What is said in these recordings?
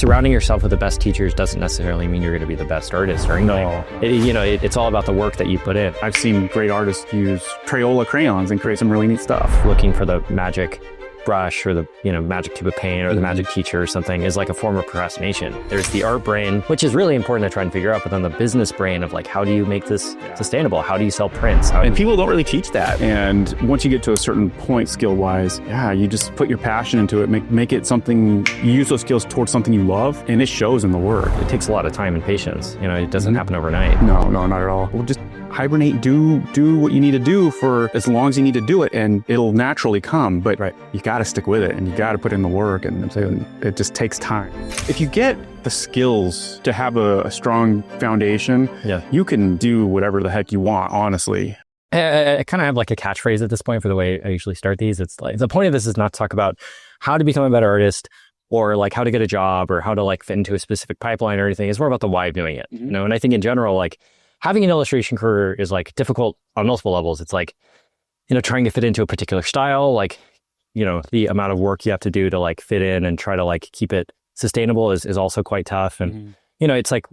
surrounding yourself with the best teachers doesn't necessarily mean you're going to be the best artist or anything. No. It's all about the work that you put in. I've seen great artists use Crayola crayons and create some really neat stuff. Looking for the magic brush or the magic tube of paint or the magic teacher or something is like a form of procrastination. There's the art brain, which is really important to try and figure out, but then the business brain of like, how do you make this sustainable? How do you sell prints? And people don't really teach that. And once you get to a certain point skill-wise, you just put your passion into it, make it something, you use those skills towards something you love, and it shows in the work. It takes a lot of time and patience. It doesn't happen overnight. No, not at all. We'll just hibernate, do what you need to do for as long as you need to do it, and it'll naturally come. But you got to stick with it, and you got to put in the work, and it just takes time. If you get the skills to have a strong foundation, you can do whatever the heck you want, honestly. I kind of have like a catchphrase at this point for the way I usually start these. It's like, the point of this is not to talk about how to become a better artist or like how to get a job or how to like fit into a specific pipeline or anything. It's more about the why of doing it. And I think in general, like having an illustration career is like difficult on multiple levels. It's like, trying to fit into a particular style, like, the amount of work you have to do to like fit in and try to like keep it sustainable is also quite tough. And, it's like,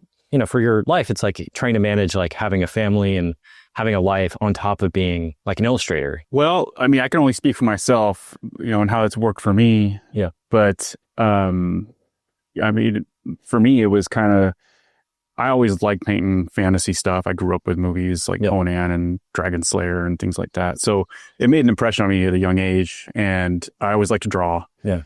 for your life, it's like trying to manage like having a family and having a life on top of being like an illustrator. Well, I mean, I can only speak for myself, and how it's worked for me. Yeah. But, I mean, for me, it was kind of, I always liked painting fantasy stuff. I grew up with movies like Conan and Dragon Slayer and things like that. So it made an impression on me at a young age, and I always liked to draw. Yeah.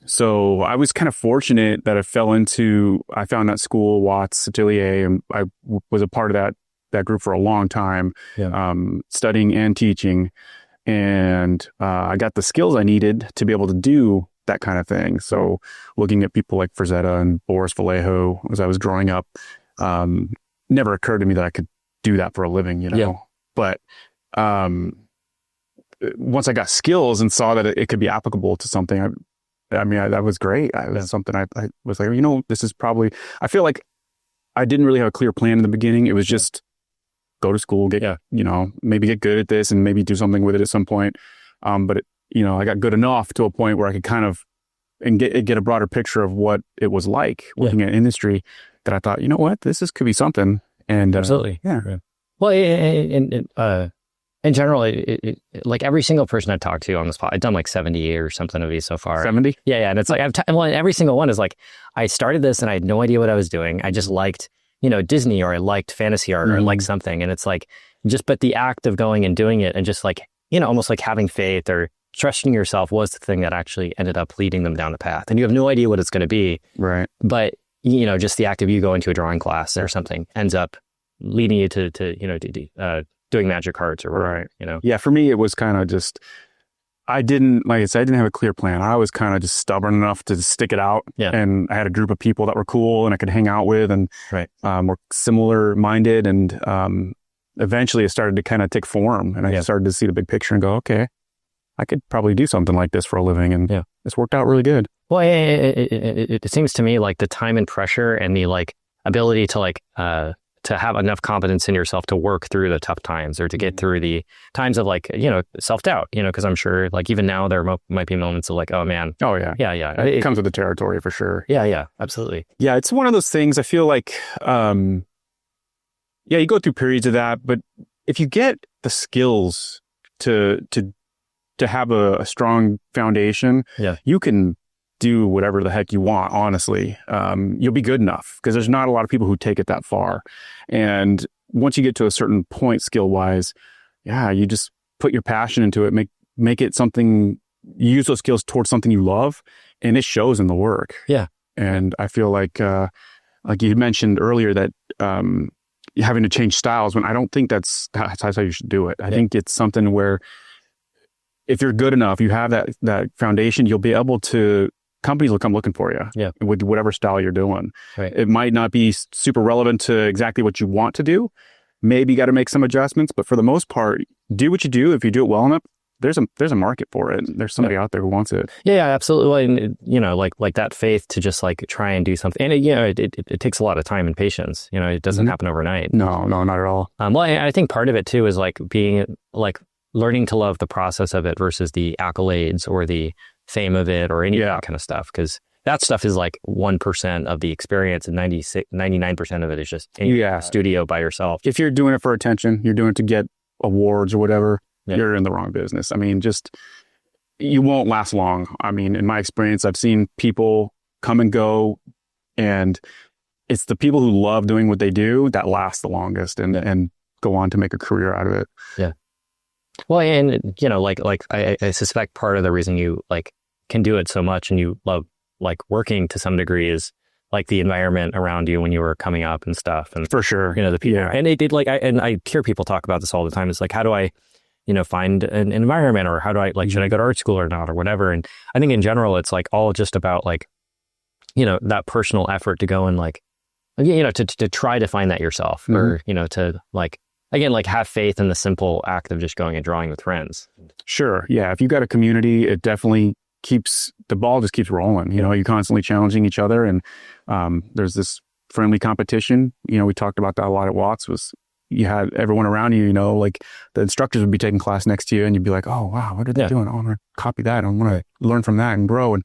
So I was kind of fortunate that I found that school, Watts Atelier, and I was a part of that group for a long time, studying and teaching. And I got the skills I needed to be able to do that kind of thing. So looking at people like Fetta and Boris Vallejo as I was growing up, never occurred to me that I could do that for a living, But once I got skills and saw that it could be applicable to something, that was great. It was something I was like, this is probably, I feel like I didn't really have a clear plan in the beginning. It was just go to school, maybe get good at this and maybe do something with it at some point. But I got good enough to a point where I could kind of get a broader picture of what it was like working in industry, that I thought, this could be something. And absolutely. Well, in general, like every single person I've talked to on the spot, I've done like 70 or something of these so far. 70? Yeah. And it's like, every single one is like, I started this and I had no idea what I was doing. I just liked, Disney, or I liked fantasy art, or I liked something. And it's like, but the act of going and doing it and just like, almost like having faith or trusting yourself was the thing that actually ended up leading them down the path. And you have no idea what it's going to be. Right. But, just the act of you going to a drawing class or something ends up leading you to doing magic cards or whatever, Yeah, for me, it was kind of just, I didn't have a clear plan. I was kind of just stubborn enough to stick it out. Yeah. And I had a group of people that were cool and I could hang out with and were similar minded. And eventually it started to kind of take form, and I started to see the big picture and go, okay, I could probably do something like this for a living. And it's worked out really good. Well, it seems to me like the time and pressure and the like ability to like, to have enough confidence in yourself to work through the tough times, or to get through the times of like, self-doubt, because I'm sure like even now there might be moments of like, oh man. Oh yeah. Yeah. It comes with the territory for sure. Yeah, absolutely. Yeah. It's one of those things I feel like, you go through periods of that, but if you get the skills to have a strong foundation, you can do whatever the heck you want, honestly. You'll be good enough, because there's not a lot of people who take it that far. And once you get to a certain point skill-wise, you just put your passion into it, make it something, use those skills towards something you love, and it shows in the work. Yeah. And I feel like you mentioned earlier that having to change styles, when I don't think that's how you should do it. I think it's something where if you're good enough, you have that foundation, you'll be able to, companies will come looking for you with whatever style you're doing. Right. It might not be super relevant to exactly what you want to do. Maybe you got to make some adjustments, but for the most part, do what you do. If you do it well enough, there's a market for it. There's somebody out there who wants it. Yeah, absolutely. And, like that faith to just like try and do something. And, it takes a lot of time and patience. It doesn't happen overnight. No, not at all. Well, I think part of it too is like being like learning to love the process of it versus the accolades or the fame of it or any of that kind of stuff. Because that stuff is like 1% of the experience, and 99% of it is just in your studio by yourself. If you're doing it for attention, you're doing it to get awards or whatever, you're in the wrong business. I mean, you won't last long. I mean, in my experience, I've seen people come and go, and it's the people who love doing what they do that last the longest and go on to make a career out of it. Yeah. Well, and like I suspect part of the reason you like can do it so much and you love like working to some degree is like the environment around you when you were coming up and stuff. And for sure, the people. Yeah. And it did like I hear people talk about this all the time. It's like, how do I, find an environment, or how do I like, should I go to art school or not, or whatever. And I think in general, it's like all just about like, that personal effort to go and like, to try to find that yourself, or, to like, again, like have faith in the simple act of just going and drawing with friends. Sure. Yeah. If you got a community, it definitely the ball just keeps rolling. You're constantly challenging each other, and there's this friendly competition. We talked about that a lot at Watts. Was you had everyone around you, like the instructors would be taking class next to you, and you'd be like, oh wow, what are they doing? I want to copy that. I want to learn from that and grow. And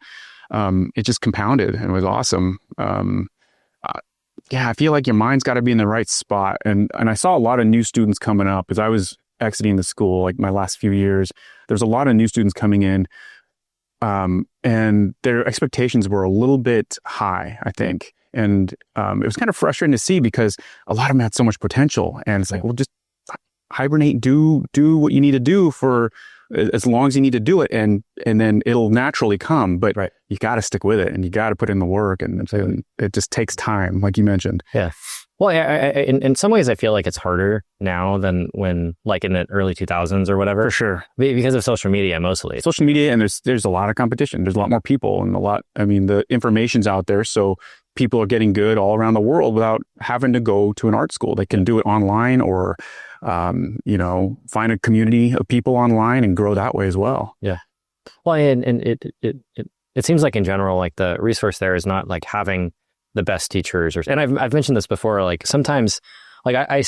it just compounded, and it was awesome. I feel like your mind's got to be in the right spot. And I saw a lot of new students coming up as I was exiting the school, like my last few years. There's a lot of new students coming in, and their expectations were a little bit high, I think. And it was kind of frustrating to see, because a lot of them had so much potential. And it's like, well, just hibernate, do what you need to do for as long as you need to do it, and then it'll naturally come. But you got to stick with it, and you got to put in the work, and it just takes time, like you mentioned. Yeah. Well, in some ways, I feel like it's harder now than when, like in the early 2000s or whatever. For sure. Because of social media, mostly. Social media, and there's a lot of competition. There's a lot more people, and the information's out there, so people are getting good all around the world without having to go to an art school. They can do it online, or find a community of people online and grow that way as well. Yeah. Well, and it seems like in general, like the resource there is not like having the best teachers, and I've mentioned this before, like sometimes like I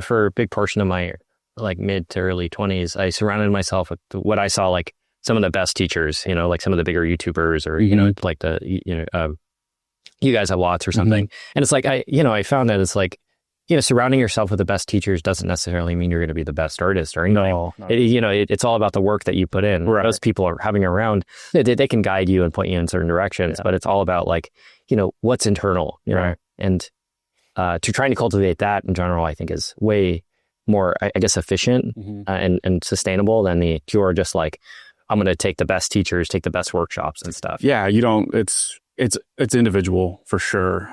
for a big portion of my like mid to early 20s, I surrounded myself with what I saw like some of the best teachers, like some of the bigger YouTubers, or, like the, you guys have Watts or something. And it's like, I found that it's like, surrounding yourself with the best teachers doesn't necessarily mean you're going to be the best artist or anything. No. It's all about the work that you put in. Right. Those people are having around, they can guide you and point you in certain directions, but it's all about like, what's internal, know? And to trying to cultivate that in general, I think is way more, I guess, efficient and sustainable than the pure, just like, I'm going to take the best teachers, take the best workshops and stuff. Yeah. It's individual for sure.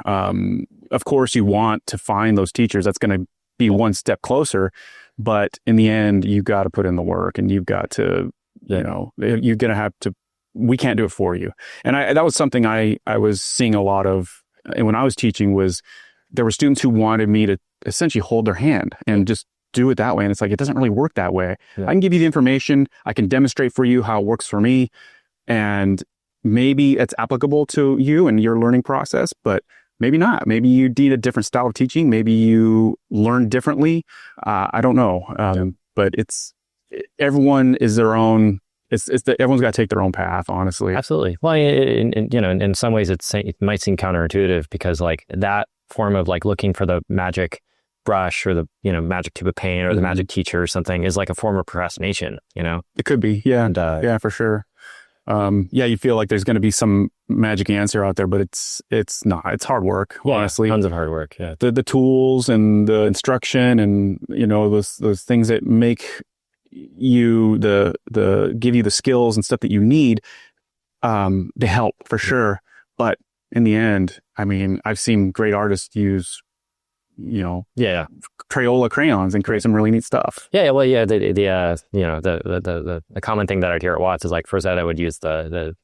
Of course, you want to find those teachers. That's going to be one step closer, but in the end, you got to put in the work, and you've got to, you're going to have to. We can't do it for you. And that was something I was seeing a lot of. And when I was teaching, was there were students who wanted me to essentially hold their hand and just do it that way. And it's like, it doesn't really work that way. Yeah. I can give you the information. I can demonstrate for you how it works for me, and maybe it's applicable to you and your learning process, but maybe not. Maybe you need a different style of teaching. Maybe you learn differently. I don't know. But everyone is their own. Everyone's got to take their own path, honestly. Absolutely. Well, in some ways, it might seem counterintuitive, because like that form of like looking for the magic brush or the magic tube of paint or the magic teacher or something is like a form of procrastination. It could be. Yeah. And, yeah, for sure. You feel like there's going to be some magic answer out there, but it's not. It's hard work, honestly. Tons of hard work. Yeah. The tools and the instruction and those things that make you give you the skills and stuff that you need, they help for sure. But in the end, I mean, I've seen great artists use Crayola crayons and create some really neat stuff. Yeah, well, yeah, the common thing that I'd hear at Watts is like, for that I would use the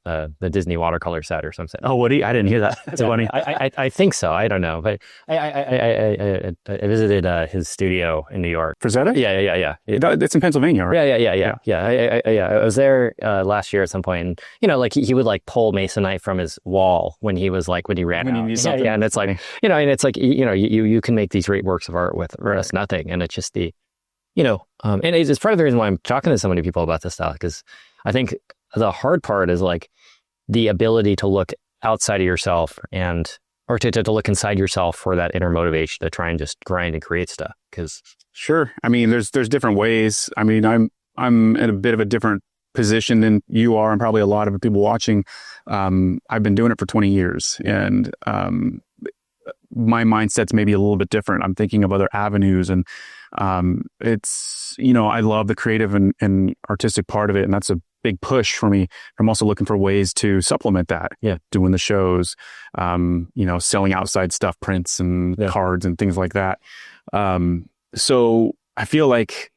Disney watercolor set or something. Oh, would he? I didn't hear that. That's funny. I think so. I don't know, but I visited his studio in New York. Frazetta? Yeah. It's in Pennsylvania, right? Yeah. I was there last year at some point, and like he would like pull masonite from his wall when he ran out. Yeah, and it's like and it's like you can make these great works of art with us nothing, and it's just and it's part of the reason why I'm talking to so many people about this stuff, because I think the hard part is like the ability to look outside of yourself or to look inside yourself for that inner motivation to try and just grind and create stuff. Because sure, I mean, there's different ways. I mean, I'm in a bit of a different position than you are, and probably a lot of people watching. I've been doing it for 20 years, and my mindset's maybe a little bit different. I'm thinking of other avenues, and it's, I love the creative and artistic part of it, and that's a big push for me. I'm also looking for ways to supplement that. Yeah. Doing the shows, selling outside stuff, prints and cards and things like that. So I feel like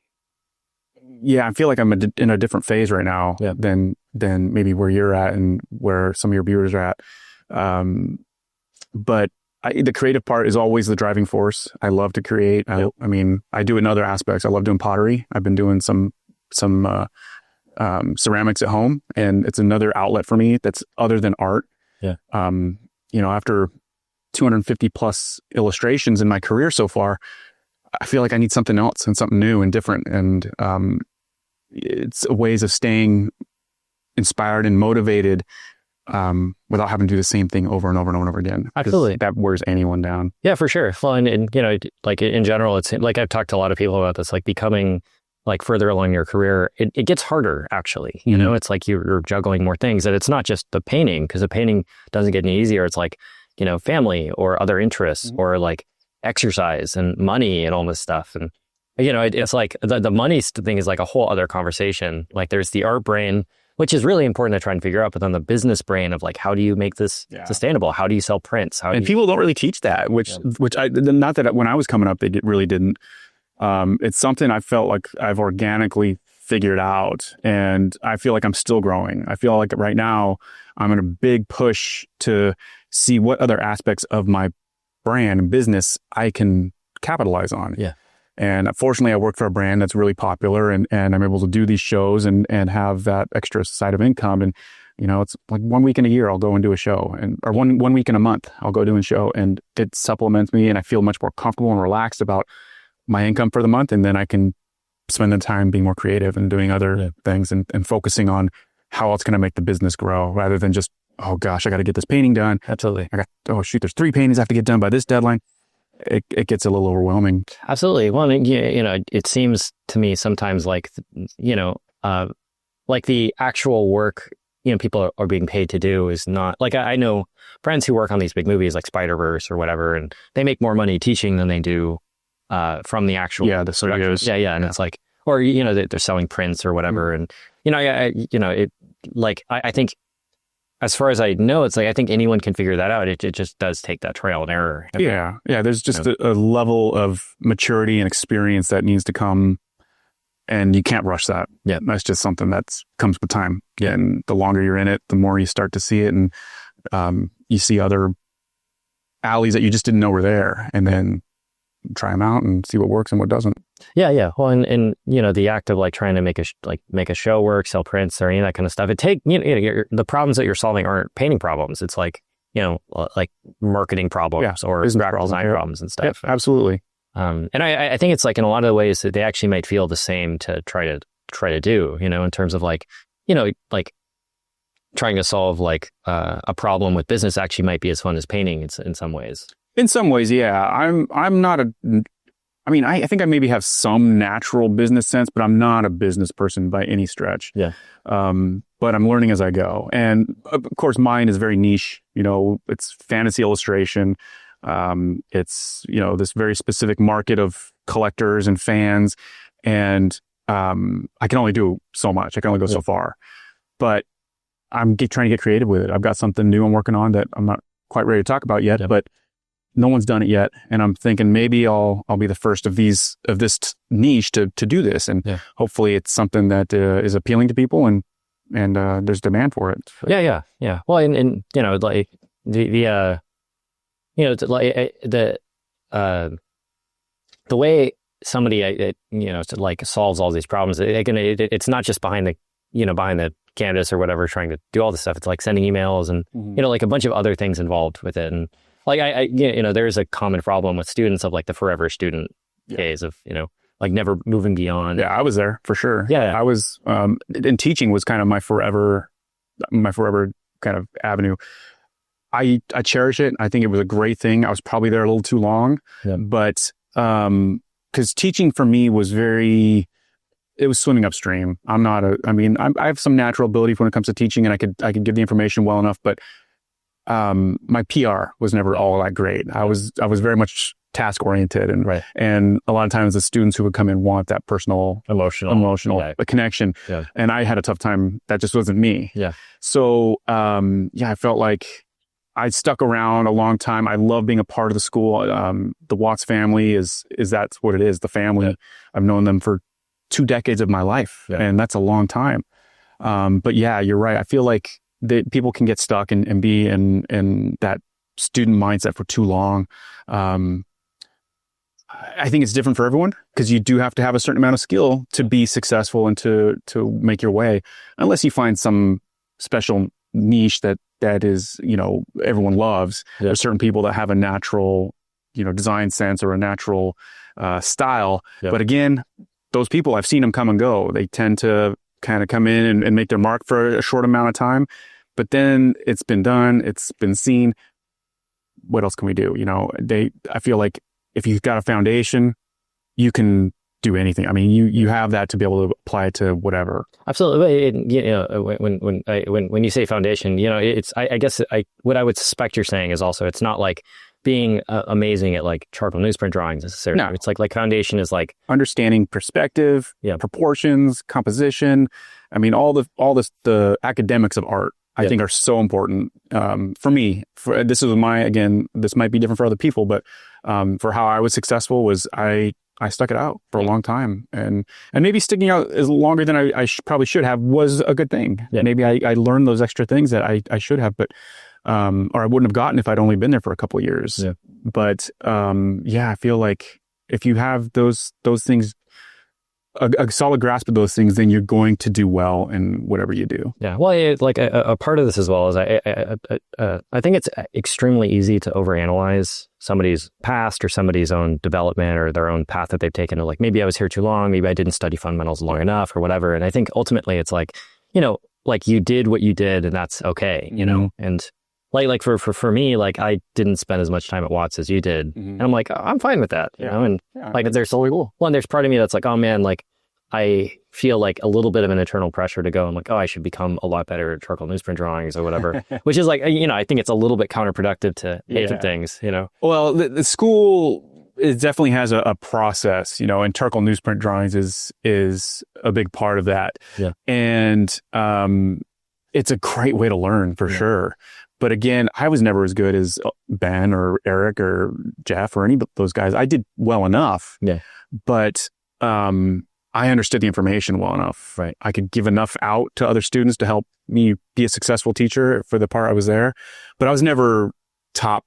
I'm in a different phase right now than maybe where you're at and where some of your viewers are at. But the creative part is always the driving force. I love to create. I mean, I do in other aspects. I love doing pottery. I've been doing some ceramics at home, and it's another outlet for me that's other than art. Yeah. After 250 plus illustrations in my career so far, I feel like I need something else and something new and different. And it's ways of staying inspired and motivated without having to do the same thing over and over and over and over again. Absolutely. That wears anyone down. Yeah, for sure. Well, and like in general, it's like I've talked to a lot of people about this, like becoming like further along your career, it gets harder actually. It's like you're juggling more things, and it's not just the painting, because the painting doesn't get any easier. It's like, family or other interests or like exercise and money and all this stuff. And, it's like the money thing is like a whole other conversation. Like there's the art brain, which is really important to try and figure out, but then the business brain of like, how do you make this sustainable? How do you sell prints? People don't really teach that, which not that when I was coming up, they really didn't. It's something I felt like I've organically figured out, and I feel like I'm still growing. I feel like right now I'm in a big push to see what other aspects of my brand and business I can capitalize on. Yeah. And fortunately, I work for a brand that's really popular, and I'm able to do these shows and have that extra side of income. And, it's like 1 week in a year, I'll go and do a show, or one week in a month, I'll go do a show, and it supplements me, and I feel much more comfortable and relaxed about my income for the month. And then I can spend the time being more creative and doing other things and focusing on how else can I make the business grow, rather than just, oh gosh, I got to get this painting done. Absolutely. There's 3 paintings I have to get done by this deadline. It gets a little overwhelming. Absolutely. Well, it seems to me sometimes like, like the actual work, people are being paid to do is not like, I know friends who work on these big movies like Spider-Verse or whatever, and they make more money teaching than they do from the actual the studios. And it's like, or they're selling prints or whatever, and I think, as far as I know, it's like I think anyone can figure that out. It just does take that trial and error. Yeah. There's just a level of maturity and experience that needs to come, and you can't rush that. Yeah, that's just something that comes with time. Yeah, and the longer you're in it, the more you start to see it, and you see other alleys that you just didn't know were there, and then try them out and see what works and what doesn't. Yeah. Well, and the act of like trying to make a show work, sell prints or any of that kind of stuff. It the problems that you're solving aren't painting problems. It's like, like marketing problems or graphic design problems and stuff. Yeah, absolutely. And I think it's like in a lot of the ways that they actually might feel the same to try to do, in terms of like, like trying to solve like a problem with business actually might be as fun as painting in some ways. In some ways, yeah. I'm not I think I maybe have some natural business sense, but I'm not a business person by any stretch. Yeah. But I'm learning as I go. And of course, mine is very niche. It's fantasy illustration. It's, this very specific market of collectors and fans. And I can only do so much. I can only go so far. But I'm trying to get creative with it. I've got something new I'm working on that I'm not quite ready to talk about yet, but no one's done it yet, and I'm thinking maybe I'll be the first of this niche to do this, and hopefully it's something that is appealing to people, and there's demand for it. Yeah. Well, and like the way somebody like solves all these problems, it's not just behind the canvas or whatever trying to do all this stuff. It's like sending emails and like a bunch of other things involved with it. And like there's a common problem with students of like the forever student days of like never moving beyond. Yeah, I was there for sure. Yeah, I was and teaching was kind of my forever kind of avenue. I cherish it. I think it was a great thing. I was probably there a little too long, but because teaching for me was it was swimming upstream. I have some natural ability when it comes to teaching, and I could give the information well enough, but my PR was never all that great. I was very much task oriented, and a lot of times the students who would come in want that personal, emotional connection. Yeah. And I had a tough time. That just wasn't me. Yeah. So, I felt like I stuck around a long time. I love being a part of the school. The Watts family is that's what it is. The family. Yeah. I've known them for 2 decades of my life, and that's a long time. But yeah, you're right. I feel like people can get stuck and be in that student mindset for too long. I think it's different for everyone, because you do have to have a certain amount of skill to be successful and to make your way, unless you find some special niche that is, everyone loves. Yeah. There's certain people that have a natural, design sense or a natural style. Yep. But again, those people, I've seen them come and go. They tend to kind of come in and make their mark for a short amount of time, but then it's been done, it's been seen. What else can we do? I feel like if you've got a foundation, you can do anything. I mean, you have that to be able to apply it to whatever. Absolutely. When you say foundation, it's, I guess what I would suspect you're saying is also, it's not like being amazing at like charcoal newsprint drawings necessarily. No. It's like foundation is like understanding perspective, proportions, composition. I mean, all the academics of art, I think, are so important for me. This might be different for other people, but for how I was successful was I stuck it out for a long time, and maybe sticking out as longer than I probably should have was a good thing. Yeah. Maybe I learned those extra things that I should have, but or I wouldn't have gotten if I'd only been there for a couple of years. Yeah. But I feel like if you have those things, a solid grasp of those things, then you're going to do well in whatever you do. Yeah. Well, a part of this as well is I think it's extremely easy to overanalyze somebody's past or somebody's own development or their own path that they've taken. Or like, maybe I was here too long, maybe I didn't study fundamentals long enough or whatever. And I think ultimately it's like, like you did what you did and that's okay, and like for me, like I didn't spend as much time at Watts as you did. Mm-hmm. And I'm like, I'm fine with that, and like there's totally cool. Well, and there's part of me that's like, oh man, like I feel like a little bit of an internal pressure to go and like, oh, I should become a lot better at charcoal newsprint drawings or whatever, which is like, I think it's a little bit counterproductive to different things, Well, the school, it definitely has a process, and charcoal newsprint drawings is a big part of that. Yeah. And it's a great way to learn for sure. But again, I was never as good as Ben or Eric or Jeff or any of those guys. I did well enough, but I understood the information well enough. Right. I could give enough out to other students to help me be a successful teacher for the part I was there. But I was never top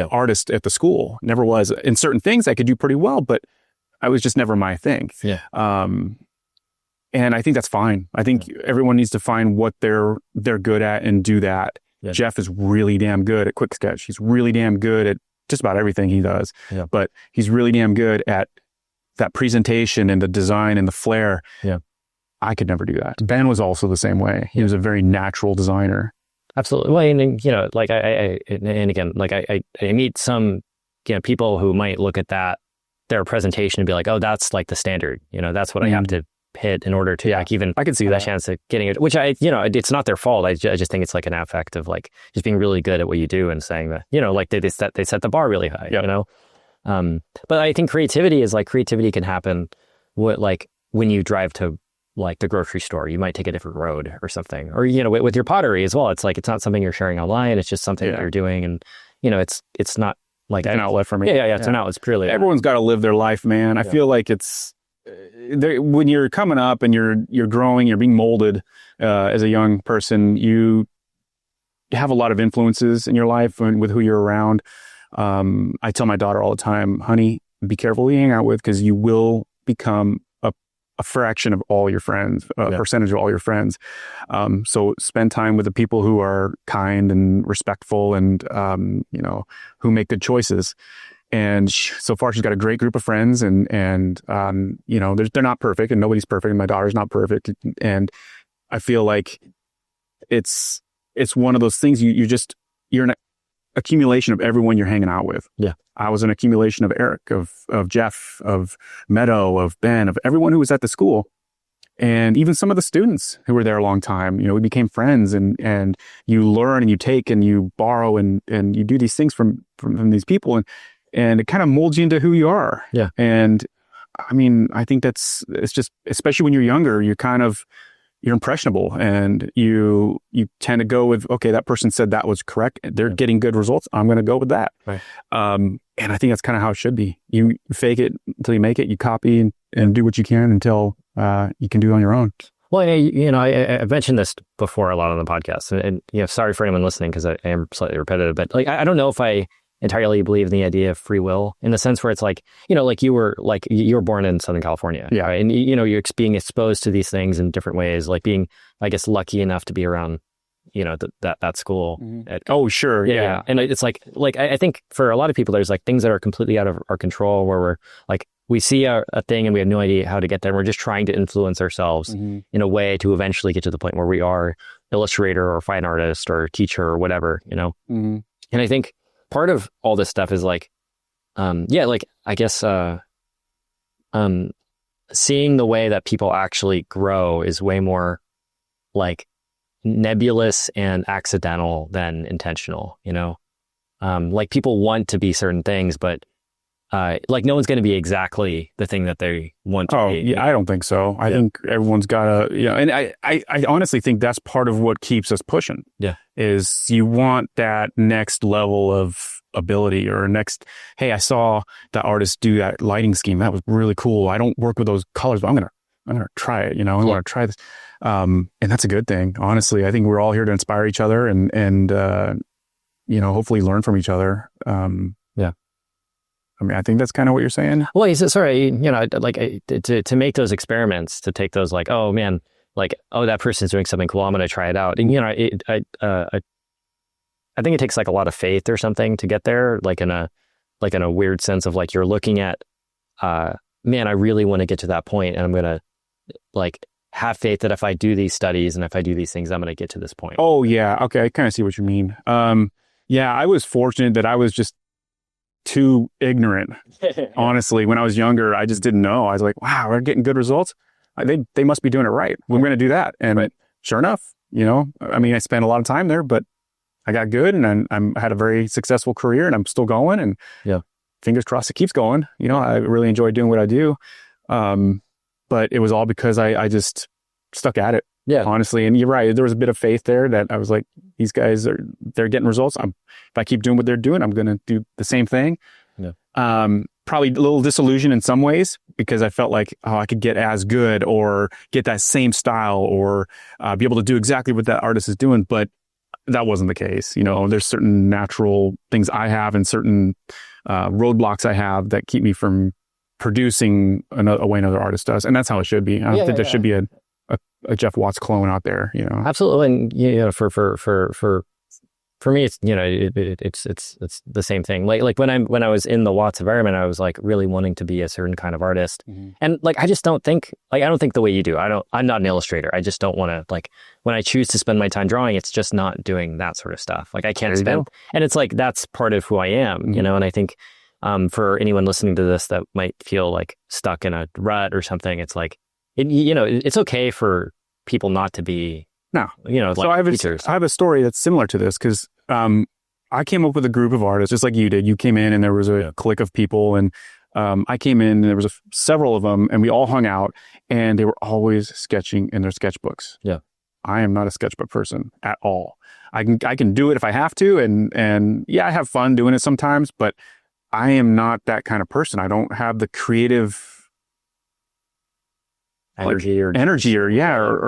artist at the school. Never was. In certain things, I could do pretty well, but I was just never my thing. Yeah. And I think that's fine. I think everyone needs to find what they're good at and do that. Yeah. Jeff is really damn good at quick sketch. He's really damn good at just about everything he does. Yeah. But he's really damn good at that presentation and the design and the flair. Yeah. I could never do that. Ben was also the same way. He was a very natural designer. Absolutely. Well, and like I meet some, people who might look at their presentation and be like, oh, that's like the standard. That's what I have to hit in order to like even I could see that chance of getting it, which it's not their fault. I just think it's like an affect of like just being really good at what you do and saying that, like they set the bar really high, but I think creativity can happen like when you drive to like the grocery store, you might take a different road or something, or, with your pottery as well. It's like, it's not something you're sharing online. It's just something that you're doing. And, it's not like an outlet for me. Yeah. It's an outlet. It's purely everyone's got to live their life, man. I feel like it's, when you're coming up and you're growing, you're being molded as a young person, you have a lot of influences in your life and with who you're around. I tell my daughter all the time, honey, be careful who you hang out with, because you will become a fraction of all your friends, percentage of all your friends. So spend time with the people who are kind and respectful and, who make good choices. And so far, she's got a great group of friends, and they're not perfect, and nobody's perfect, and my daughter's not perfect. And I feel like it's one of those things you're accumulation of everyone you're hanging out with. Yeah. I was an accumulation of Eric, of Jeff, of Meadow, of Ben, of everyone who was at the school. And even some of the students who were there a long time, we became friends, and you learn and you take and you borrow and you do these things from these people, and it kind of molds you into who you are. Yeah. And I mean, I think it's just, especially when you're younger, you're impressionable, and you tend to go with, okay, that person said that was correct. They're getting good results. I'm going to go with that. Right. And I think that's kind of how it should be. You fake it until you make it. You copy and do what you can until you can do it on your own. Well, I've mentioned this before a lot on the podcast, and sorry for anyone listening because I am slightly repetitive, but like I don't know if I entirely believe in the idea of free will, in the sense where it's like, like you were born in Southern California. Yeah. Right? And you're being exposed to these things in different ways, like being, I guess, lucky enough to be around, that school. Mm-hmm. Oh, sure. Yeah. And it's like I think for a lot of people, there's like things that are completely out of our control, where we're like, we see a thing and we have no idea how to get there. And we're just trying to influence ourselves in a way to eventually get to the point where we are illustrator or fine artist or teacher or whatever, Mm-hmm. And I think part of all this stuff is like, I guess, seeing the way that people actually grow is way more like nebulous and accidental than intentional, like people want to be certain things, but like no one's going to be exactly the thing that they want to be. Yeah, I don't think so. I think everyone's got to, and I honestly think that's part of what keeps us pushing. Yeah. Is you want that next level of ability, or next, hey, I saw that artist do that lighting scheme. That was really cool. I don't work with those colors, but I'm going to try it. I want to try this. And that's a good thing. Honestly, I think we're all here to inspire each other and hopefully learn from each other. I mean, I think that's kind of what you're saying. Well, he said, sorry, to make those experiments, to take those like, oh man, like, oh, that person's doing something cool, I'm going to try it out. And, I think it takes like a lot of faith or something to get there, like in a weird sense of like, you're looking at, man, I really want to get to that point, and I'm going to like have faith that if I do these studies and if I do these things, I'm going to get to this point. Oh yeah. Okay. I kind of see what you mean. Yeah, I was fortunate that I was just too ignorant. Honestly, when I was younger, I just didn't know. I was like, wow, we're getting good results. They must be doing it right. We're going to do that. And sure enough, I mean, I spent a lot of time there, but I got good, and I had a very successful career, and I'm still going, and fingers crossed it keeps going. I really enjoy doing what I do. But it was all because I just stuck at it. Yeah, honestly. And you're right. There was a bit of faith there that I was like, these guys they're getting results. If I keep doing what they're doing, I'm going to do the same thing. Yeah. Probably a little disillusioned in some ways, because I felt like, I could get as good or get that same style or be able to do exactly what that artist is doing. But that wasn't the case. There's certain natural things I have and certain roadblocks I have that keep me from producing a way another artist does. And that's how it should be. I don't think there should be a Jeff Watts clone out there, Absolutely. And for me, it's it's the same thing. Like when I was in the Watts environment, I was like really wanting to be a certain kind of artist, and like I just don't think the way you do. I'm not an illustrator. I just don't want to, like, when I choose to spend my time drawing, it's just not doing that sort of stuff. Like I can't spend, and it's like that's part of who I am, And I think for anyone listening to this that might feel like stuck in a rut or something, it's like it's okay for people not to be. No, so I have a story that's similar to this, because I came up with a group of artists just like you did. You came in and there was a clique of people, and I came in and there was several of them, and we all hung out, and they were always sketching in their sketchbooks. Yeah, I am not a sketchbook person at all. I can do it if I have to, and yeah, I have fun doing it sometimes, but I am not that kind of person. I don't have the creative energy or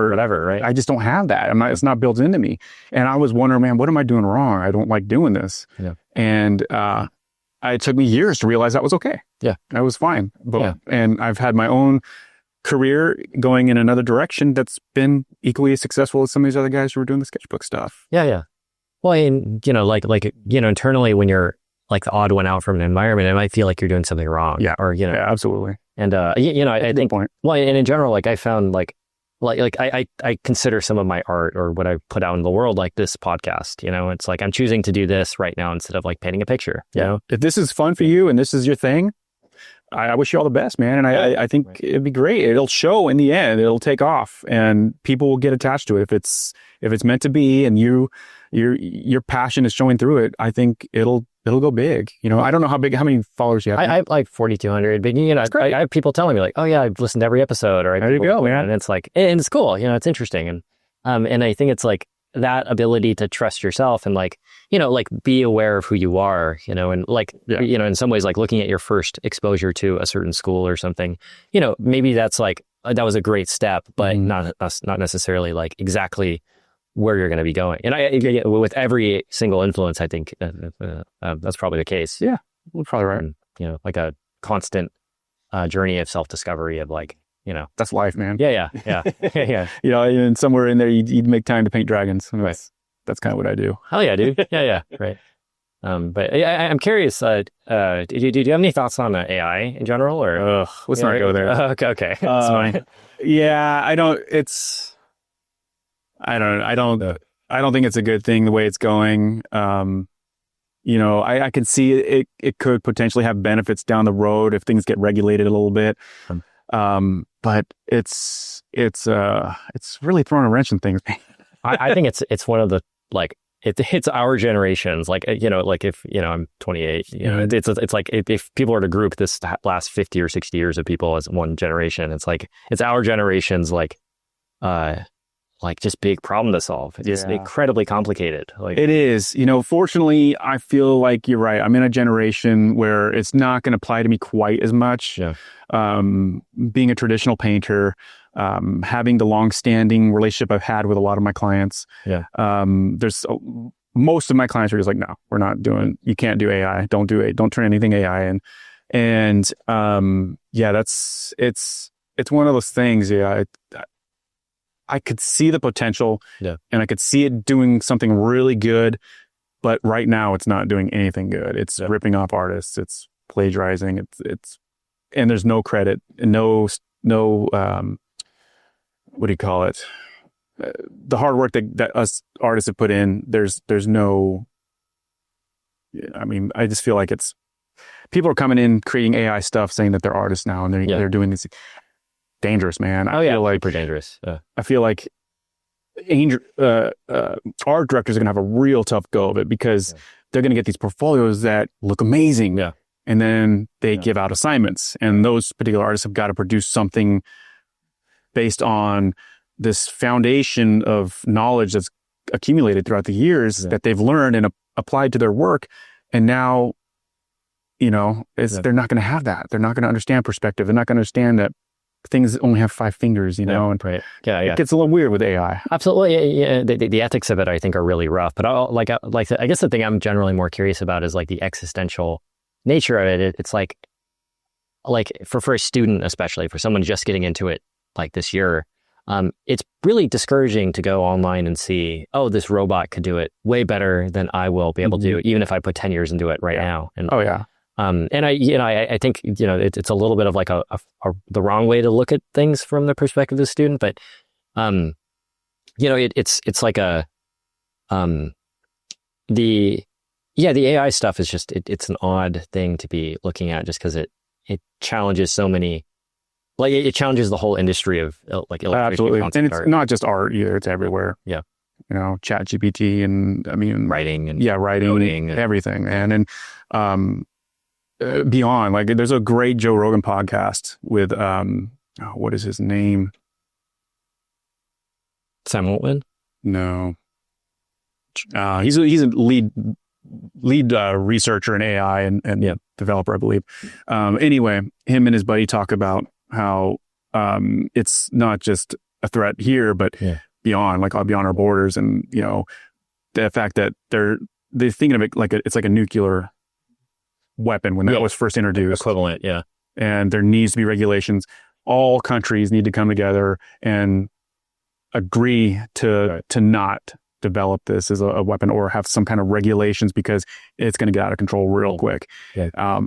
whatever, right? I just don't have that. It's not built into me. And I was wondering, man, what am I doing wrong? I don't like doing this. Yeah. And it took me years to realize that was okay. Yeah. I was fine. And I've had my own career going in another direction that's been equally as successful as some of these other guys who were doing the sketchbook stuff. Yeah, yeah. Well, and internally, when you're like the odd one out from an environment, it might feel like you're doing something wrong. Yeah. Or, yeah, absolutely. And, I think, well, and in general, like I found like I consider some of my art or what I put out in the world like this podcast. You know, it's like I'm choosing to do this right now instead of like painting a picture. You know, if this is fun for you and this is your thing, I wish you all the best, man. And I think it'd be great. It'll show in the end. It'll take off, and people will get attached to it. If it's meant to be, and your passion is showing through it, I think it'll go big. You know, I don't know how many followers you have. I have like 4,200, but you know, I have people telling me like, oh yeah, I've listened to every episode, or there you go, man. And it's like, and it's cool. You know, it's interesting, and I think it's like that ability to trust yourself and like, you know, like be aware of who you are, you know, and like, you know, in some ways, like looking at your first exposure to a certain school or something, you know, maybe that's like, that was a great step, but not necessarily like exactly where you're going to be going. And with every single influence, I think that's probably the case. Yeah, you're probably right. And, you know, like a constant journey of self-discovery of like, you know, that's life, man. Yeah. You know, and somewhere in there, you'd make time to paint dragons. Right. That's kind of what I do. Hell yeah, dude. Yeah. Right. But I'm curious. Do you have any thoughts on AI in general, or let's not go there? Okay. That's fine. Yeah, I don't. I don't think it's a good thing the way it's going. You know, I can see it could potentially have benefits down the road if things get regulated a little bit. But it's really throwing a wrench in things. I think it's one of the like it's our generations. Like, you know, like if, you know, I'm 28, you know, it's like if people were to group this last 50 or 60 years of people as one generation, it's like it's our generation's like just big problem to solve. It's just incredibly complicated. Like it is, you know, fortunately, I feel like you're right. I'm in a generation where it's not going to apply to me quite as much. Yeah. Being a traditional painter, having the long-standing relationship I've had with a lot of my clients. Yeah. There's most of my clients are just like, no, we're not doing, you can't do AI. Don't do it. Don't turn anything AI in. And, it's one of those things. Yeah. I could see the potential and I could see it doing something really good, but right now it's not doing anything good. It's ripping off artists. It's plagiarizing. And there's no credit and no, what do you call it? The hard work that us artists have put in, there's no, I mean, I just feel like people are coming in creating AI stuff saying that they're artists now and they're doing this. Dangerous, man. I feel like super dangerous. I feel like art directors are going to have a real tough go of it because they're going to get these portfolios that look amazing. Yeah. And then they give out assignments, and those particular artists have got to produce something based on this foundation of knowledge that's accumulated throughout the years that they've learned and applied to their work. And now, you know, they're not going to have that. They're not going to understand perspective. They're not going to understand that things only have 5 fingers, you know, and it gets a little weird with AI. Absolutely. Yeah. The ethics of it, I think, are really rough. But I guess the thing I'm generally more curious about is like the existential nature of it. It's like for a student, especially for someone just getting into it like this year, it's really discouraging to go online and see, oh, this robot could do it way better than I will be able to, even if I put 10 years into it right now. And and I think, you know, it's a little bit of like the wrong way to look at things from the perspective of the student, but, you know, it's like the AI stuff is just, it's an odd thing to be looking at just because it challenges so many, like it challenges the whole industry of like illustration. Absolutely. And it's not just art either, it's everywhere. Yeah. You know, ChatGPT and I mean, writing and coding, everything, man. And, beyond, like there's a great Joe Rogan podcast with what is his name? Sam Altman? No. He's a lead researcher in AI and developer, I believe. Anyway, him and his buddy talk about how it's not just a threat here, but beyond our borders, and you know the fact that they're thinking of it like it's like a nuclear weapon when that was first introduced. Equivalent, and there needs to be regulations. All countries need to come together and agree to not develop this as a weapon or have some kind of regulations because it's going to get out of control real quick.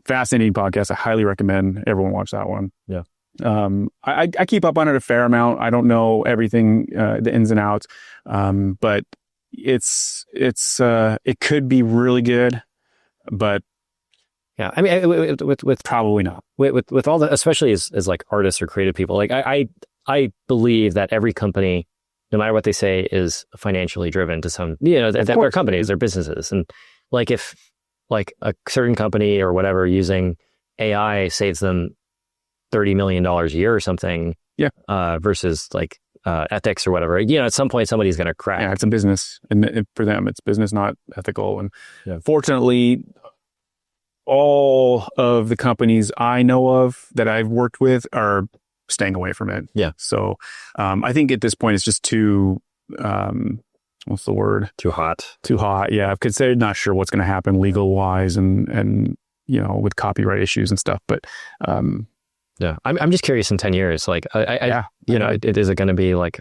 Fascinating podcast. I highly recommend everyone watch that one. Yeah. I keep up on it a fair amount. I don't know everything, the ins and outs, but it could be really good, but yeah, I mean, with probably not. With all the, especially as like artists or creative people, like I believe that every company, no matter what they say, is financially driven to some, that they're companies, they're businesses. And like if like a certain company or whatever using AI saves them $30 million a year or something, versus like ethics or whatever, at some point somebody's going to crack. Yeah, it's a business, and for them, it's business, not ethical. And fortunately, all of the companies I know of that I've worked with are staying away from it. Yeah. So I think at this point it's just too, what's the word? Too hot. Too hot. Yeah. Because they're not sure what's going to happen legal wise and with copyright issues and stuff. But yeah, I'm just curious in 10 years, like, is it going to be like,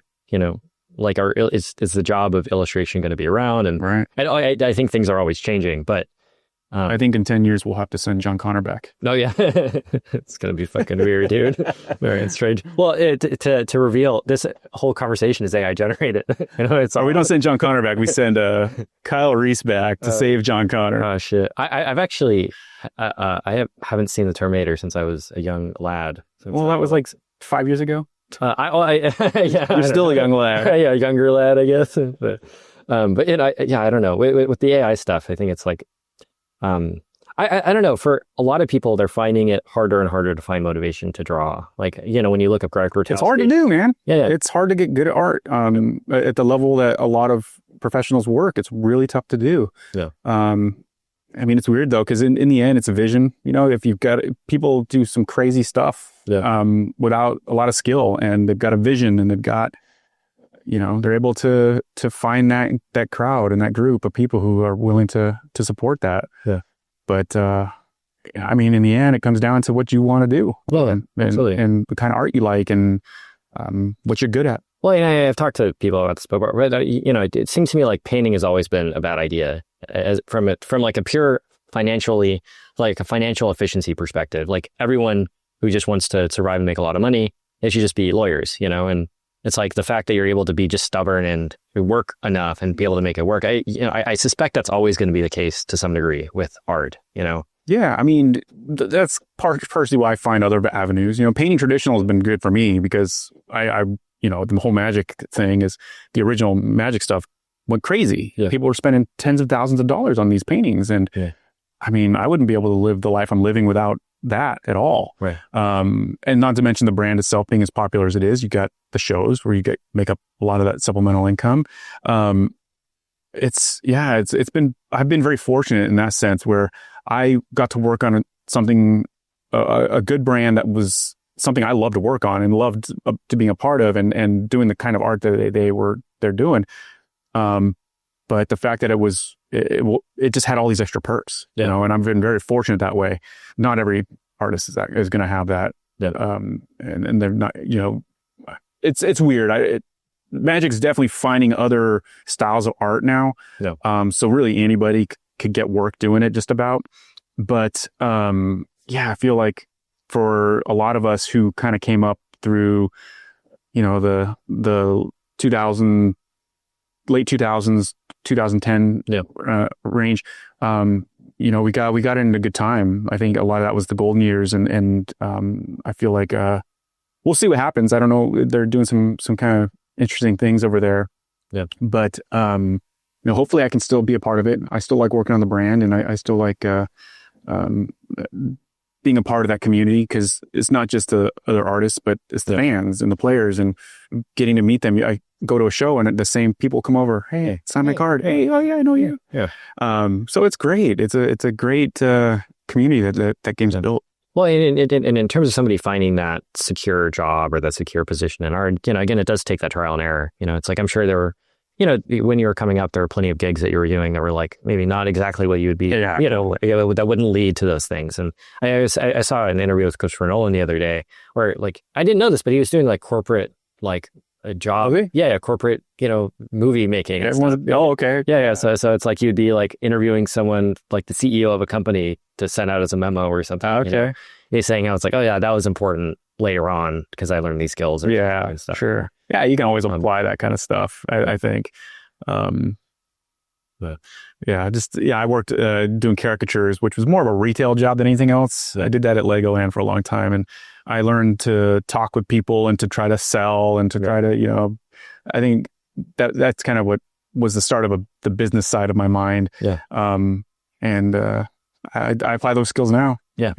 like is the job of illustration going to be around? And right. I think things are always changing, but I think in 10 years we'll have to send John Connor back. Oh yeah, it's gonna be fucking weird, dude. Very strange. Well, to reveal, this whole conversation is AI generated. We don't send John Connor back. We send Kyle Reese back to save John Connor. Oh shit! I've actually haven't seen the Terminator since I was a young lad. Well, that was like 5 years ago. Yeah, you're still a young lad. Yeah, younger lad, I guess. But I don't know. With the AI stuff, I think it's like. I don't know. For a lot of people, they're finding it harder and harder to find motivation to draw. Like, when you look up Grotowski, it's hard to do, man. Yeah. It's hard to get good at art. At the level that a lot of professionals work, it's really tough to do. Yeah. I mean, it's weird though, because in the end, it's a vision. If you've got people do some crazy stuff, without a lot of skill, and they've got a vision, and they've got, they're able to find that crowd and that group of people who are willing to support that. Yeah. But, I mean, in the end, it comes down to what you want to do. Well, and the kind of art you like and what you're good at. Well, I've talked to people about this, but it seems to me like painting has always been a bad idea from like a pure financial efficiency perspective. Like everyone who just wants to survive and make a lot of money, they should just be lawyers, and it's like the fact that you're able to be just stubborn and work enough and be able to make it work. I suspect that's always going to be the case to some degree with art, Yeah, I mean, that's partially why I find other avenues. Painting traditional has been good for me because I the whole magic thing is the original magic stuff went crazy. Yeah. People were spending tens of thousands of dollars on these paintings. And I mean, I wouldn't be able to live the life I'm living without that at all. Right. And not to mention the brand itself being as popular as it is. You got the shows where you make up a lot of that supplemental income. I've been very fortunate in that sense where I got to work on something, a good brand that was something I loved to work on and loved to being a part of and doing the kind of art that they're doing. But the fact that it just had all these extra perks, and I've been very fortunate that way. Not every artist is going to have that. Yeah. And they're not, it's weird. Magic's definitely finding other styles of art now. Yeah. So really anybody could get work doing it just about. But, I feel like for a lot of us who kind of came up through, the late 2000s, 2010 range, we got into a good time. I think a lot of that was the golden years, and I feel like we'll see what happens. I don't know. They're doing some kind of interesting things over there. Yeah. But hopefully I can still be a part of it. I still like working on the brand, and I still like being a part of that community, because it's not just the other artists, but it's the fans and the players, and getting to meet them. I go to a show and the same people come over. Hey, sign my card. Hey, oh yeah, I know you. Yeah. So it's great. It's a great community that game's built. Well, and in terms of somebody finding that secure job or that secure position in art, again, it does take that trial and error. It's like, I'm sure there were, when you were coming up, there were plenty of gigs that you were doing that were like maybe not exactly what you would be, that wouldn't lead to those things. And I saw an interview with Christopher Nolan the other day where, like, I didn't know this, but he was doing like corporate, like a job. Okay. Yeah, corporate, movie making. Okay. Yeah. So it's like you'd be like interviewing someone like the CEO of a company to send out as a memo or something. Okay. he's saying how it's like, oh yeah, that was important later on because I learned these skills. Yeah, and stuff. sure. Yeah, you can always apply that kind of stuff. I think. But I worked doing caricatures, which was more of a retail job than anything else. I did that at Legoland for a long time, and I learned to talk with people and to try to sell and to try to, I think that's kind of what was the start of the business side of my mind. Yeah. And I apply those skills now. Yeah.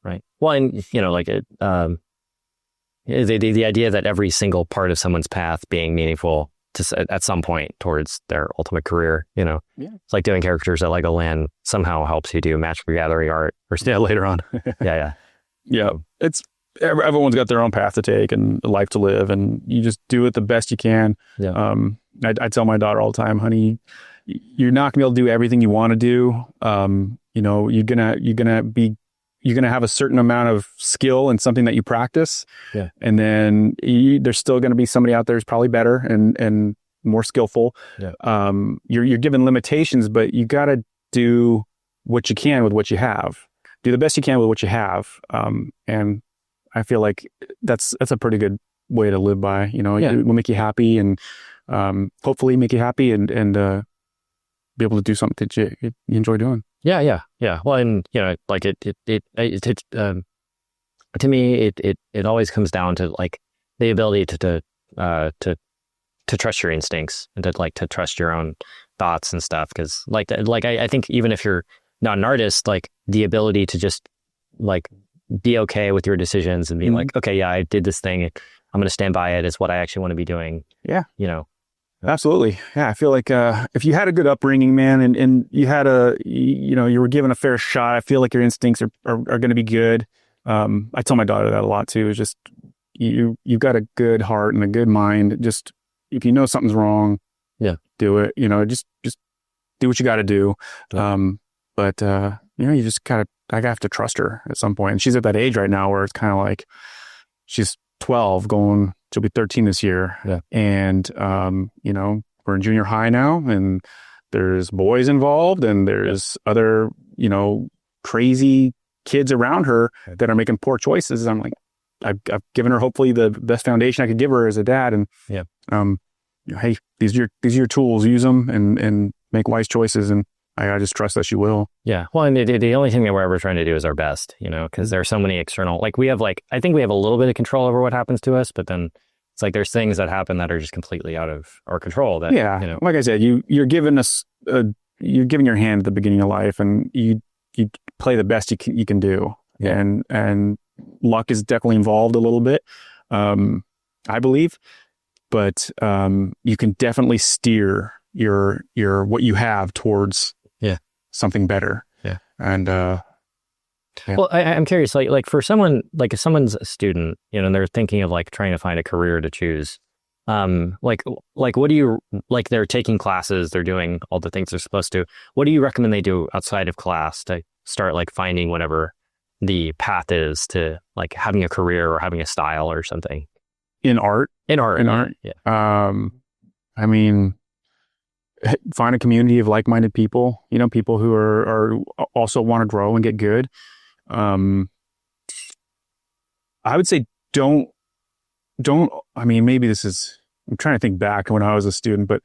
Right. Well, and like it, the idea that every single part of someone's path being meaningful at some point towards their ultimate career, it's like doing characters at Legoland somehow helps you do magical gathering art or later on. Yeah. It's everyone's got their own path to take and a life to live, and you just do it the best you can. Yeah. I tell my daughter all the time, honey, you're not gonna be able to do everything you want to do. You're gonna have a certain amount of skill in something that you practice. Yeah. And then there's still going to be somebody out there who's probably better and more skillful. Yeah. You're given limitations, but you got to do what you can with what you have. Do the best you can with what you have. And I feel like that's a pretty good way to live by. It will make you happy and hopefully make you happy and be able to do something that you enjoy doing. Yeah. Well, and like it to me, it always comes down to like the ability to trust your instincts and to trust your own thoughts and stuff. Because I think even if you're not an artist, like the ability to just like be okay with your decisions and be like, okay, yeah, I did this thing. I'm going to stand by it. It's what I actually want to be doing. Yeah. Absolutely. Yeah. I feel like, if you had a good upbringing, man, and you had you were given a fair shot, I feel like your instincts are going to be good. I tell my daughter that a lot too. It's just, you've got a good heart and a good mind. Just, if you know something's wrong, do it, just do what you got to do. But you just I have to trust her at some point. And she's at that age right now where it's kind of like, she's 12 she'll be 13 this year. Yeah. And, we're in junior high now, and there's boys involved, and there's other, crazy kids around her that are making poor choices. I'm like, I've given her hopefully the best foundation I could give her as a dad. And, hey, these are your tools, use them and make wise choices. And I just trust that she will. Yeah. Well, and the only thing that we're ever trying to do is our best, because there are so many external, I think we have a little bit of control over what happens to us, but then it's like there's things that happen that are just completely out of our control. That, like I said, you're given your hand at the beginning of life, and you play the best you can do. Yeah. And luck is definitely involved a little bit, I believe, but you can definitely steer your what you have towards something better. Yeah. And well, I'm curious, like for someone, like if someone's a student, and they're thinking of like trying to find a career to choose, like what do you, like they're taking classes, they're doing all the things they're supposed to. What do you recommend they do outside of class to start like finding whatever the path is to like having a career or having a style or something? In art? Yeah. I mean, find a community of like-minded people, people who are also want to grow and get good. I would say don't, I mean, maybe I'm trying to think back when I was a student, but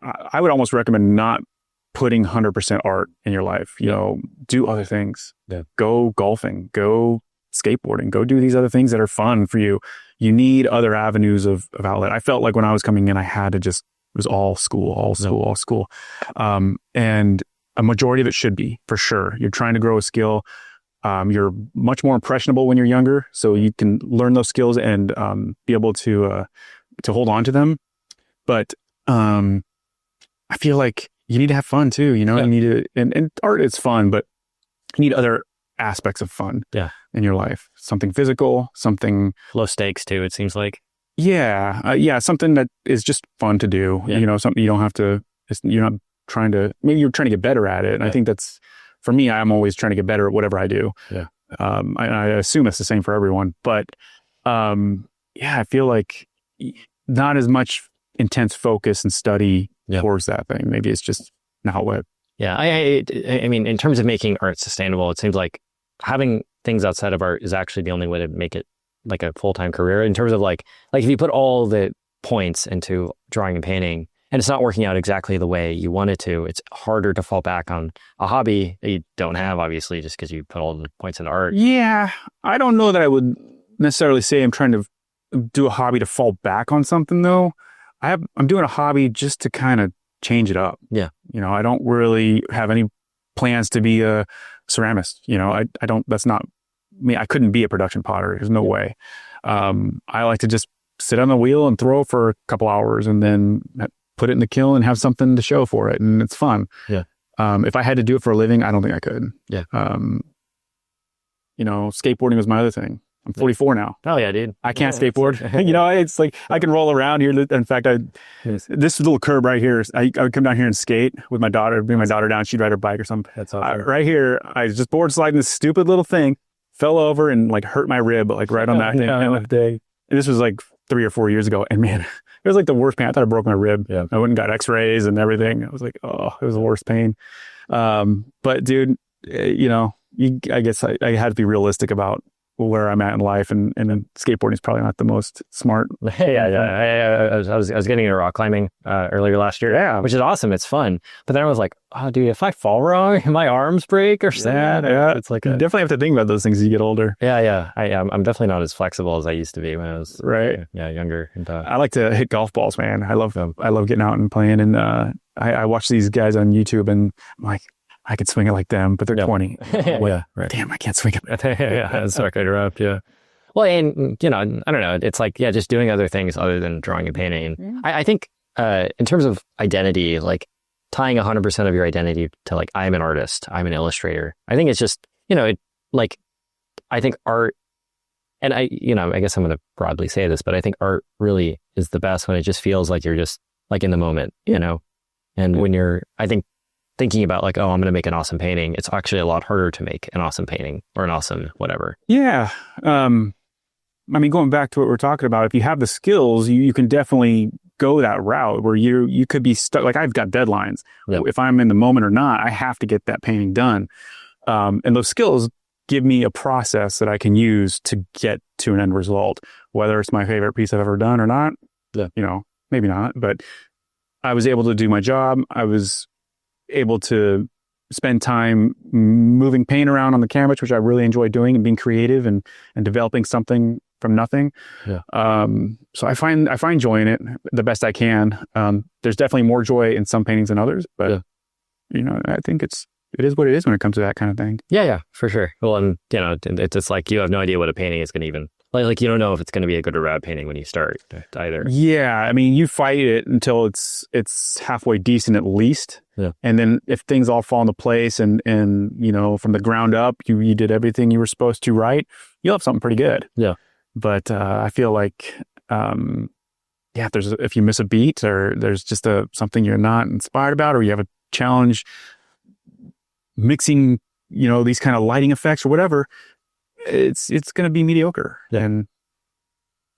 I would almost recommend not putting 100% art in your life, do other things, go golfing, go skateboarding, go do these other things that are fun for you. You need other avenues of outlet. I felt like when I was coming in, I had to it was all school. And a majority of it should be, for sure. You're trying to grow a skill. You're much more impressionable when you're younger, so you can learn those skills and be able to hold on to them. But I feel like you need to have fun too. You need to, and art is fun, but you need other aspects of fun in your life. Something physical, something low stakes too, it seems like. Something that is just fun to do. Something you don't have to. You're not trying to. Maybe you're trying to get better at it, and I think that's, for me, I'm always trying to get better at whatever I do. Yeah. I assume it's the same for everyone, but I feel like not as much intense focus and study towards that thing. Maybe it's just an outlet. Yeah, I mean, in terms of making art sustainable, it seems like having things outside of art is actually the only way to make it like a full-time career in terms of like if you put all the points into drawing and painting and it's not working out exactly the way you want it to, it's harder to fall back on a hobby that you don't have, obviously, just because you put all the points into art. Yeah. I don't know that I would necessarily say I'm trying to do a hobby to fall back on something though. I'm doing a hobby just to kind of change it up. Yeah. You know, I don't really have any plans to be a ceramist. You know, I don't, that's not me. I couldn't be a production potter. There's no way. I like to just sit on the wheel and throw for a couple hours and then put it in the kiln and have something to show for it. And it's fun. Yeah. If I had to do it for a living, I don't think I could. Yeah. You know, skateboarding was my other thing. I'm 44 now. Oh yeah, dude. I can't skateboard. You know, it's like I can roll around here. In fact, this little curb right here, I would come down here and skate with my daughter, bring my daughter down. She'd ride her bike or something. That's awesome. Right here, I was just board sliding this stupid little thing, fell over and like hurt my rib, like right on that day. And this was like 3 or 4 years ago. And man, it was like the worst pain. I thought I broke my rib. Yeah. I went and got x-rays and everything. I was like, oh, it was the worst pain. But dude, you know, I guess I had to be realistic about where I'm at in life, and skateboarding is probably not the most smart. Yeah. I was getting into rock climbing earlier last year. Yeah, which is awesome. It's fun. But then I was like, oh, dude, if I fall wrong, my arms break or something. Yeah. It's like you definitely have to think about those things as you get older. Yeah. I'm definitely not as flexible as I used to be when I was younger. And, I like to hit golf balls, man. I love getting out and playing. And I watch these guys on YouTube, and I'm like, I could swing it like them, but they're 20. Yeah, right. Damn, I can't swing it. Yeah, sorry to interrupt. Yeah. Well, and you know, I don't know. It's like, just doing other things other than drawing and painting. Yeah. I think in terms of identity, like tying 100% of your identity to like, I'm an artist, I'm an illustrator. I think it's just, you know, I think art, and I guess I'm going to broadly say this, but I think art really is the best when it just feels like you're just like in the moment, you know, and when you're, I think, thinking about like, oh, I'm going to make an awesome painting, it's actually a lot harder to make an awesome painting or an awesome whatever. Yeah. I mean, going back to what we're talking about, if you have the skills, you can definitely go that route where you could be stuck. Like I've got deadlines. Yep. If I'm in the moment or not, I have to get that painting done. And those skills give me a process that I can use to get to an end result, whether it's my favorite piece I've ever done or not. Yeah. You know, maybe not, but I was able to do my job. I was able to spend time moving paint around on the canvas, which I really enjoy doing, and being creative and developing something from nothing. Yeah. So I find joy in it the best I can. There's definitely more joy in some paintings than others, but you know, I think it is what it is when it comes to that kind of thing. Yeah, for sure. Well, and you know, it's like you have no idea what a painting is going to even like you don't know if it's going to be a good or bad painting when you start either. Yeah, I mean, you fight it until it's halfway decent at least. Yeah. And then if things all fall into place and you know, from the ground up, you did everything you were supposed to right, you'll have something pretty good. Yeah. But I feel like if you miss a beat or there's just something you're not inspired about, or you have a challenge mixing, you know, these kind of lighting effects or whatever, it's going to be mediocre. Yeah. And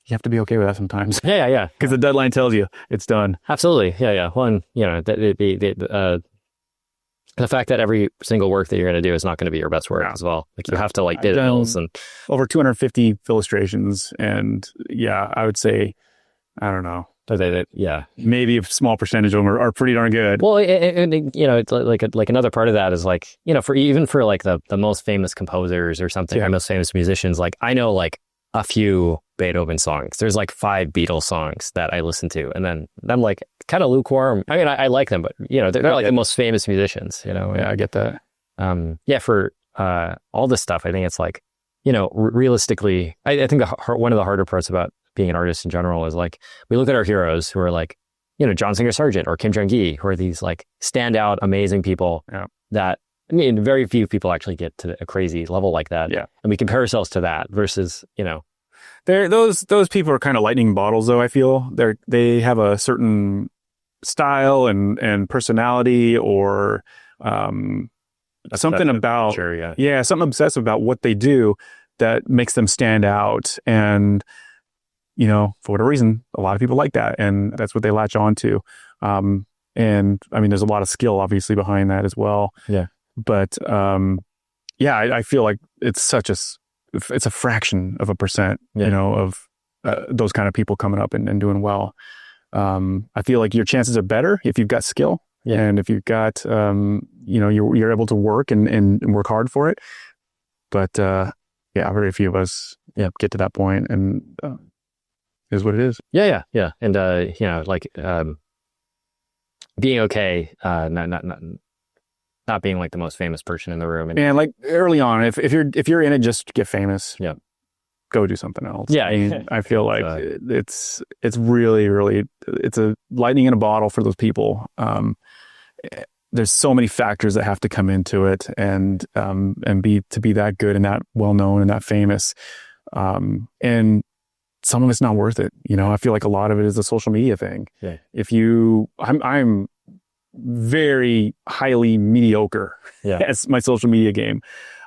you have to be okay with that sometimes. Yeah. Because the deadline tells you it's done. Absolutely. Yeah. One, you know, the fact that every single work that you're going to do is not going to be your best work as well. Like you have to like dills and over 250 illustrations. And I would say, I don't know. Maybe a small percentage of them are pretty darn good. Well, and you know, it's like another part of that is like, you know, for like the most famous composers or something, or most famous musicians, like I know like a few Beethoven songs. There's like 5 Beatles songs that I listen to, and then I'm like kind of lukewarm. I mean, I like them, but you know, they're not like the most famous musicians. You know, I get that. For all this stuff, I think it's like, you know, realistically, I think one of the harder parts about being an artist in general is like, we look at our heroes who are like, you know, John Singer Sargent or Kim Jong-gi, who are these like standout, amazing people that, I mean, very few people actually get to a crazy level like that. Yeah. And we compare ourselves to that versus, you know. Those people are kind of lightning bottles though, I feel. They have a certain style and personality or something about, something obsessive about what they do that makes them stand out. And you know, for whatever reason, a lot of people like that, and that's what they latch on to. And I mean, there's a lot of skill obviously behind that as well. Yeah. But yeah, I feel like it's it's a fraction of a percent, of those kind of people coming up and doing well. I feel like your chances are better if you've got skill, and if you've got, you're able to work and work hard for it. But very few of us get to that point, and is what it is. Yeah. And being okay, not being like the most famous person in the room. And like early on, if you're in it just to get famous, go do something else. Yeah. I mean, I feel like it's really, really, it's a lightning in a bottle for those people. There's so many factors that have to come into it, and be that good and that well known and that famous. And some of it's not worth it. I feel like a lot of it is a social media thing. Yeah. I'm very highly mediocre as my social media game.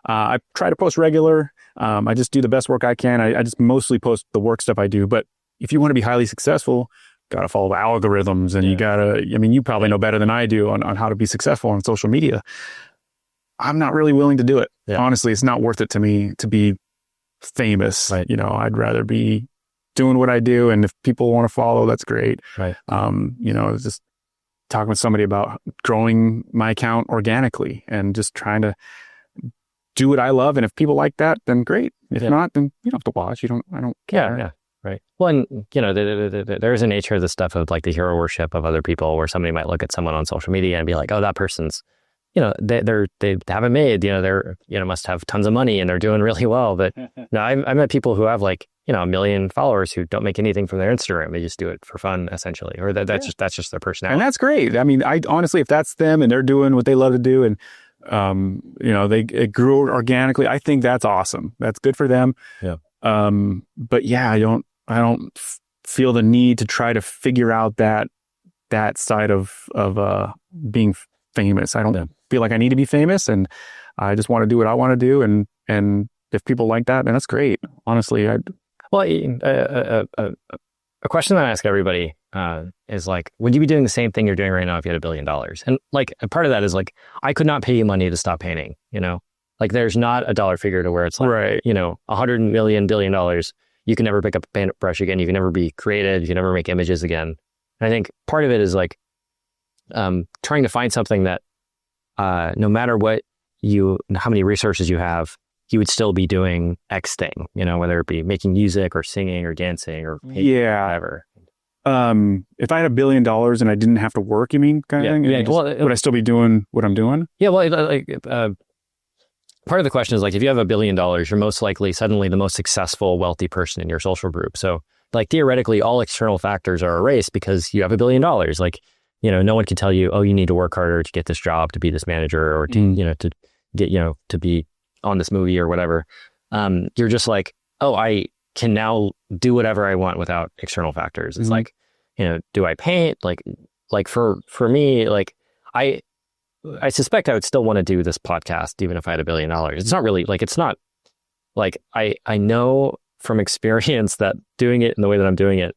I try to post regular. I just do the best work I can. I just mostly post the work stuff I do. But if you want to be highly successful, got to follow the algorithms, and you probably know better than I do on how to be successful on social media. I'm not really willing to do it. Yeah. Honestly, it's not worth it to me to be famous. Right. I'd rather be doing what I do. And if people want to follow, that's great. Right. Just talking with somebody about growing my account organically and just trying to do what I love. And if people like that, then great. If not, then you don't have to watch. I don't care. Yeah. Right. Well, and there's a nature of the stuff of like the hero worship of other people, where somebody might look at someone on social media and be like, oh, that person's, they haven't made, they're, must have tons of money and they're doing really well. But no, I met people who have like, 1 million followers who don't make anything from their Instagram. They just do it for fun, essentially, or that's just their personality. And that's great. I mean, I honestly, if that's them and they're doing what they love to do, and it grew organically, I think that's awesome. That's good for them. Yeah. But yeah, I don't feel the need to try to figure out that side of being famous. I don't feel like I need to be famous, and I just want to do what I want to do. And if people like that, then that's great. Honestly, a question that I ask everybody is like, would you be doing the same thing you're doing right now if you had $1 billion? And like, a part of that is like, I could not pay you money to stop painting. Like there's not a dollar figure to where it's like, right. $100 million, $1 billion. You can never pick up a paintbrush again. You can never be creative. You can never make images again. And I think part of it is like trying to find something that no matter how many resources you have, you would still be doing X thing, whether it be making music or singing or dancing or painting or whatever. If I had $1 billion and I didn't have to work, you mean, kind of thing? Yeah. Would I still be doing what I'm doing? Yeah. Well, part of the question is like, if you have $1 billion, you're most likely suddenly the most successful, wealthy person in your social group. So like theoretically, all external factors are erased because you have $1 billion. Like, no one can tell you, oh, you need to work harder to get this job, to be this manager, or to, to get, to be on this movie or whatever. You're just like, oh, I can now do whatever I want without external factors. It's like, do I paint? Like for me, like I suspect I would still want to do this podcast even if I had $1 billion. It's not really like, it's not like, I know from experience that doing it in the way that I'm doing it,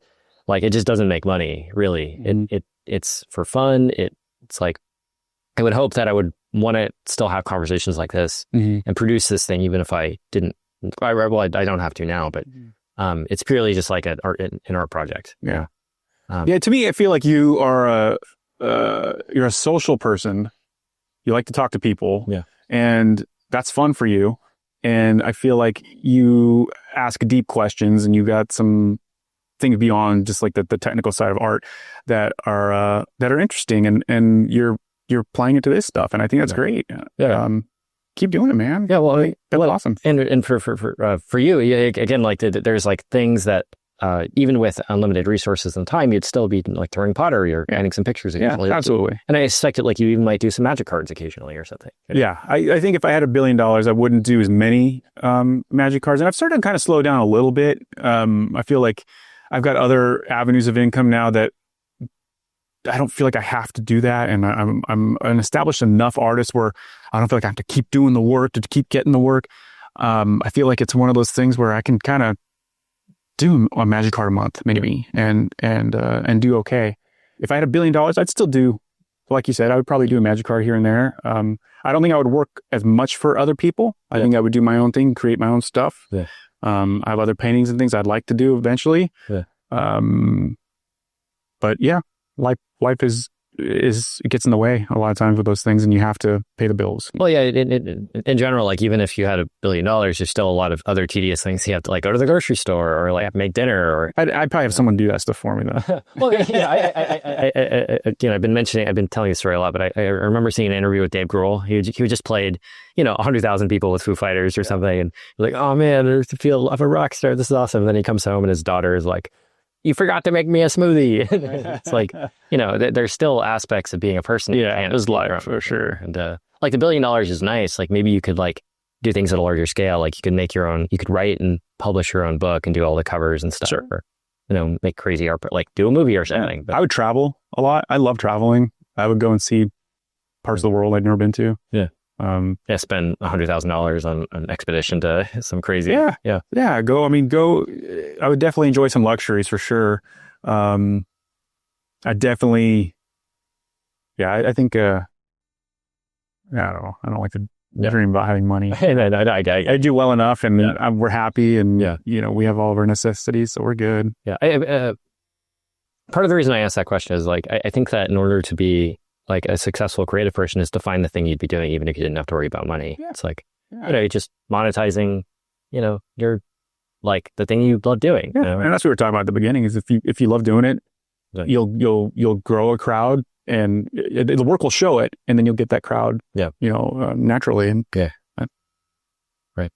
like it just doesn't make money really. It's for fun. It's like, I would hope that I would want to still have conversations like this and produce this thing, even if I didn't. I don't have to now, but it's purely just like an art project. Yeah, to me, I feel like you are you're a social person. You like to talk to people, and that's fun for you. And I feel like you ask deep questions, and you got some things beyond just like the technical side of art that are interesting, and you're applying it to this stuff, and I think that's great. Keep doing it, man. Yeah, well, that's awesome. And for you, again, like there's like things that even with unlimited resources and time, you'd still be like throwing pottery or adding some pictures occasionally. Yeah, absolutely. And I suspect that like you even might do some magic cards occasionally or something. Yeah, I think if I had $1 billion, I wouldn't do as many magic cards, and I've started to kind of slow down a little bit. I feel like I've got other avenues of income now that I don't feel like I have to do that. And I'm an established enough artist where I don't feel like I have to keep doing the work to keep getting the work. I feel like it's one of those things where I can kind of do a magic card a month, maybe, and do okay. If I had $1 billion, I'd still do like you said, I would probably do a magic card here and there. I don't think I would work as much for other people. I think I would do my own thing, create my own stuff. Yeah. I have other paintings and things I'd like to do eventually. Yeah. But yeah, life it gets in the way a lot of times with those things, and you have to pay the bills. Well, yeah, in general, like even if you had $1 billion, there's still a lot of other tedious things. You have to like go to the grocery store or like make dinner, or I'd probably have someone do that stuff for me though. well, yeah, I've been telling this story a lot, but I remember seeing an interview with Dave Grohl. He just played, 100,000 people with Foo Fighters or something, and like, oh man, I feel I'm a rock star. This is awesome. And then he comes home and his daughter is like, you forgot to make me a smoothie. It's like, there's still aspects of being a person. Yeah, there's life for sure. And like the $1 billion is nice. Like maybe you could like do things at a larger scale. Like you could write and publish your own book and do all the covers and stuff. Sure. Or, make crazy art, like do a movie or something. But I would travel a lot. I love traveling. I would go and see parts of the world I'd never been to. Yeah. Spend $100,000 on an expedition to some crazy. Yeah. Go. I would definitely enjoy some luxuries for sure. I definitely. Yeah, I think. I don't know. I don't like to dream about having money. I do well enough, and we're happy, and we have all of our necessities, so we're good. Yeah. Part of the reason I asked that question is like I think that in order to be like a successful creative person is to find the thing you'd be doing even if you didn't have to worry about money. Yeah. It's like, just monetizing, your like the thing you love doing. Yeah. And that's what we were talking about at the beginning is if you love doing it, you'll grow a crowd and the work will show it, and then you'll get that crowd, naturally. And right.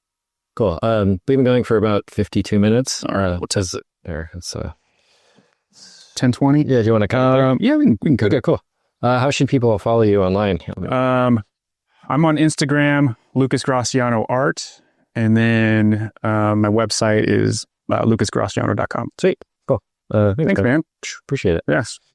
Cool. We've been going for about 52 minutes. What says it there? It's 10:20. Yeah. Do you want to cut? Yeah, we can cut. Okay, cool. How should people follow you online? I'm on Instagram, Lucas Graciano Art, and then my website is lucasgraciano.com. Sweet. Cool. Thanks, man. Appreciate it. Yes.